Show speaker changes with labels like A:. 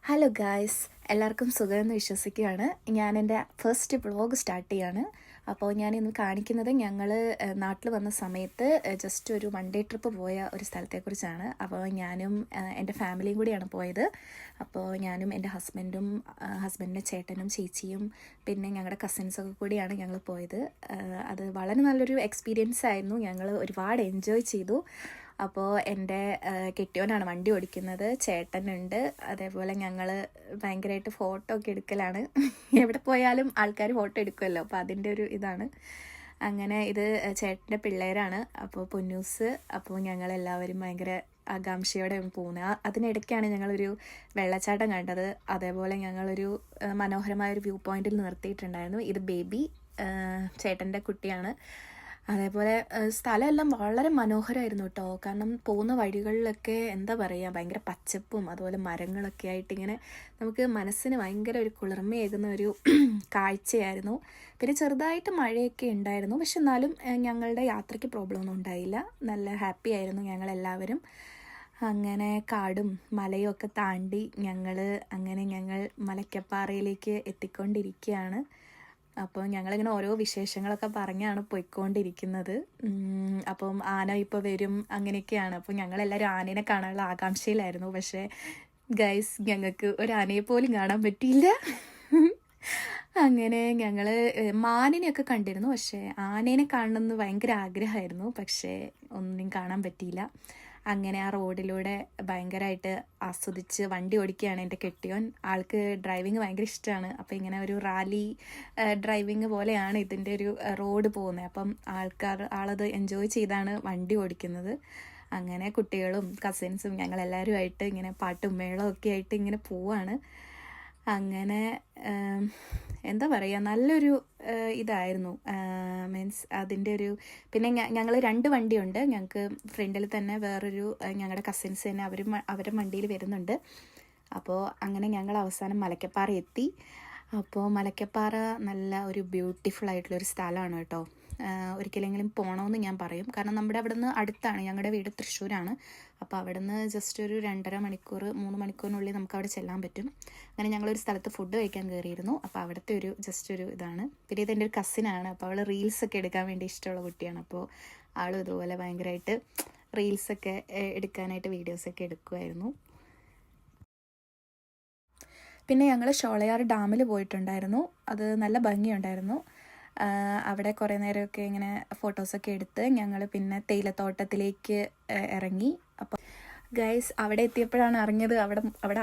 A: Hello guys, എല്ലാവർക്കും സുഖമെന്ന് വിശ്വസിക്കുകയാണ്. ഞാൻ എൻ്റെ ഫസ്റ്റ് വ്ളോഗ് സ്റ്റാർട്ട് ചെയ്യാണ്. അപ്പോൾ ഞാനിന്ന് കാണിക്കുന്നത് ഞങ്ങൾ നാട്ടിൽ വന്ന സമയത്ത് ജസ്റ്റ് ഒരു വൺ ഡേ ട്രിപ്പ് പോയ ഒരു സ്ഥലത്തെക്കുറിച്ചാണ്. അപ്പോൾ ഞാനും എൻ്റെ ഫാമിലിയും കൂടിയാണ് പോയത്. അപ്പോൾ ഞാനും എൻ്റെ ഹസ്ബൻഡിൻ്റെ ചേട്ടനും ചേച്ചിയും പിന്നെ ഞങ്ങളുടെ കസിൻസൊക്കെ കൂടിയാണ് ഞങ്ങൾ പോയത്. അത് വളരെ നല്ലൊരു എക്സ്പീരിയൻസ് ആയിരുന്നു. ഞങ്ങൾ ഒരുപാട് എൻജോയ് ചെയ്തു. അപ്പോൾ എൻ്റെ കെട്ടിയോനാണ് വണ്ടി ഓടിക്കുന്നത്, ചേട്ടനുണ്ട്. അതേപോലെ ഞങ്ങൾ ഭയങ്കരമായിട്ട് ഫോട്ടോ ഒക്കെ എടുക്കലാണ്. എവിടെ പോയാലും ആൾക്കാർ ഫോട്ടോ എടുക്കുമല്ലോ, അപ്പോൾ അതിൻ്റെ ഒരു ഇതാണ്. അങ്ങനെ ഇത് ചേട്ടൻ്റെ പിള്ളേരാണ്, അപ്പോൾ പൊന്നൂസ്. അപ്പോൾ ഞങ്ങളെല്ലാവരും ഭയങ്കര ആകാംക്ഷയോടെ പോകുന്നത്. അതിനിടയ്ക്കാണ് ഞങ്ങളൊരു വെള്ളച്ചാട്ടം കണ്ടത്. അതേപോലെ ഞങ്ങളൊരു മനോഹരമായൊരു വ്യൂ പോയിന്റിൽ നിർത്തിയിട്ടുണ്ടായിരുന്നു. ഇത് ബേബി ചേട്ടൻ്റെ കുട്ടിയാണ്. അതേപോലെ സ്ഥലമെല്ലാം വളരെ മനോഹരമായിരുന്നു കേട്ടോ. കാരണം പോകുന്ന വഴികളിലൊക്കെ എന്താ പറയുക, ഭയങ്കര പച്ചപ്പും അതുപോലെ മരങ്ങളൊക്കെ ആയിട്ട് ഇങ്ങനെ നമുക്ക് മനസ്സിന് ഭയങ്കര ഒരു കുളിർമയേകുന്ന ഒരു കാഴ്ചയായിരുന്നു. പിന്നെ ചെറുതായിട്ട് മഴയൊക്കെ ഉണ്ടായിരുന്നു, പക്ഷെ എന്നാലും ഞങ്ങളുടെ യാത്രയ്ക്ക് പ്രോബ്ലം ഒന്നും ഉണ്ടായില്ല. നല്ല ഹാപ്പി ആയിരുന്നു ഞങ്ങളെല്ലാവരും. അങ്ങനെ കാടും മലയും ഒക്കെ താണ്ടി ഞങ്ങൾ മലക്കപ്പാറയിലേക്ക് എത്തിക്കൊണ്ടിരിക്കുകയാണ്. അപ്പോൾ ഞങ്ങളിങ്ങനെ ഓരോ വിശേഷങ്ങളൊക്കെ പറഞ്ഞാണ് പോയിക്കൊണ്ടിരിക്കുന്നത്. അപ്പം ആന ഇപ്പോൾ വരും അങ്ങനെയൊക്കെയാണ്. അപ്പോൾ ഞങ്ങളെല്ലാവരും ആനേനെ കാണാനുള്ള ആകാംക്ഷയിലായിരുന്നു. പക്ഷേ ഗൈസ്, ഞങ്ങൾക്ക് ഒരു ആനയെ പോലും കാണാൻ പറ്റിയില്ല. അങ്ങനെ ഞങ്ങൾ മാനിനെയൊക്കെ കണ്ടിരുന്നു, പക്ഷേ ആനേനെ കാണണമെന്ന് ഭയങ്കര ആഗ്രഹമായിരുന്നു. പക്ഷേ ഒന്നും കാണാൻ പറ്റിയില്ല. അങ്ങനെ ആ റോഡിലൂടെ ഭയങ്കരമായിട്ട് ആസ്വദിച്ച് വണ്ടി ഓടിക്കുകയാണ് എൻ്റെ കെട്ടിയോൻ. ആൾക്ക് ഡ്രൈവിങ് ഭയങ്കര ഇഷ്ടമാണ്. അപ്പോൾ ഇങ്ങനെ ഒരു റാലി ഡ്രൈവിങ് പോലെയാണ് ഇതിൻ്റെ ഒരു റോഡ് പോകുന്നത്. അപ്പം ആളത് എൻജോയ് ചെയ്താണ് വണ്ടി ഓടിക്കുന്നത്. അങ്ങനെ കുട്ടികളും കസിൻസും ഞങ്ങളെല്ലാവരുമായിട്ട് ഇങ്ങനെ പാട്ടും മേളവും ഒക്കെ ആയിട്ട് ഇങ്ങനെ പോവാണ്. അങ്ങനെ എന്താ പറയുക, നല്ലൊരു ഇതായിരുന്നു. മീൻസ് അതിൻ്റെ ഒരു പിന്നെ ഞങ്ങൾ 2 വണ്ടിയുണ്ട്. ഞങ്ങൾക്ക് ഫ്രണ്ടിൽ തന്നെ വേറൊരു ഞങ്ങളുടെ കസിൻസ് തന്നെ അവരുടെ വണ്ടിയിൽ വരുന്നുണ്ട്. അപ്പോൾ അങ്ങനെ ഞങ്ങൾ അവസാനം മലക്കപ്പാറ എത്തി. അപ്പോൾ മലക്കപ്പാറ നല്ല ഒരു ബ്യൂട്ടിഫുൾ ആയിട്ടുള്ളൊരു സ്ഥലമാണ് കേട്ടോ. ഒരിക്കലെങ്കിലും പോകണമെന്ന് ഞാൻ പറയും. കാരണം നമ്മുടെ അവിടെ നിന്ന് അടുത്താണ്. ഞങ്ങളുടെ വീട് തൃശ്ശൂരാണ്. അപ്പോൾ അവിടെ നിന്ന് ജസ്റ്റ് ഒരു 2.5 മണിക്കൂർ 3 മണിക്കൂറിനുള്ളിൽ നമുക്ക് അവിടെ ചെല്ലാൻ പറ്റും. അങ്ങനെ ഞങ്ങളൊരു സ്ഥലത്ത് ഫുഡ് കഴിക്കാൻ കയറിയിരുന്നു. അപ്പോൾ അവിടുത്തെ ജസ്റ്റ് ഒരു ഇതാണ്. പിന്നെ ഇതെൻ്റെ ഒരു കസിനാണ്. അപ്പോൾ അവൾ റീൽസൊക്കെ എടുക്കാൻ വേണ്ടി ഇഷ്ടമുള്ള കുട്ടിയാണ്. അപ്പോൾ ആളും ഇതുപോലെ ഭയങ്കരമായിട്ട് റീൽസൊക്കെ എടുക്കാനായിട്ട് വീഡിയോസൊക്കെ എടുക്കുമായിരുന്നു. പിന്നെ ഞങ്ങൾ ഷോളയാർ ഡാമിൽ പോയിട്ടുണ്ടായിരുന്നു. അത് നല്ല ഭംഗിയുണ്ടായിരുന്നു. അവിടെ കുറേ നേരമൊക്കെ ഇങ്ങനെ ഫോട്ടോസൊക്കെ എടുത്ത് ഞങ്ങൾ പിന്നെ തേയിലത്തോട്ടത്തിലേക്ക് ഇറങ്ങി. അപ്പോൾ ഗൈസ്, അവിടെ എത്തിയപ്പോഴാണ് അറിഞ്ഞത് അവിടെ